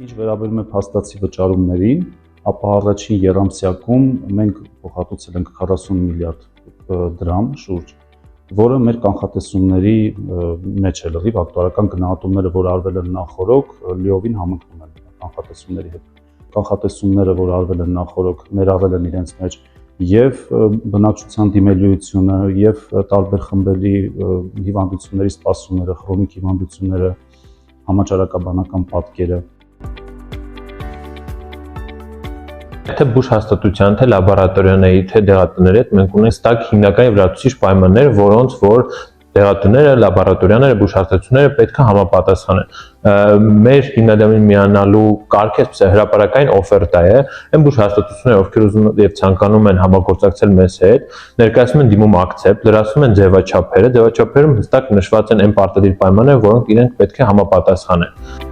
Ինչ վերաբերում է փաստացի վճարումներին, ապա առաջին եռամսյակում մենք փոխհատուցել ենք 40 միլիարդ դրամ շուրջ, որը մեր կանխատեսումների մեջ է լրիվ ակտուարական գնահատումները, որ արվել են նախորոք, լիովին համընկնում են կանխատեսումների հետ։ Կանխատեսումները, որ արվել են նախորոք, ներառել են իրենց մեջ եւ բնակչության դիմելիությունը, եւ տարբեր խմբերի հիվանդությունների սպասումները, քրոնիկ հիվանդությունները, համաճարակաբանական պատկերը։ Թե բուժ հաստատության, թե լաբորատորիաների, թե դեղատների հետ մենք ունենք ստակ հիմնական եւ լրացուցիչ պայմաններ, որոնց որ դեղատները, լաբորատորիաները, բուժ հաստատությունները պետք է համապատասխանեն։ Մեր հիմնադրամին միանալու կարգը հրապարակային օֆերտա է, այն բուժ հաստատությունները, ովքեր ուզում եւ ցանկանում են համագործակցել մեզ հետ, ներկայացնում են դիմում ակցեպտ, լրացնում են ձևաչափերը, ձևաչափերում հստակ նշված են այն պարտադիր պայմանները, որոնք իրենք պետք է համապատասխանեն։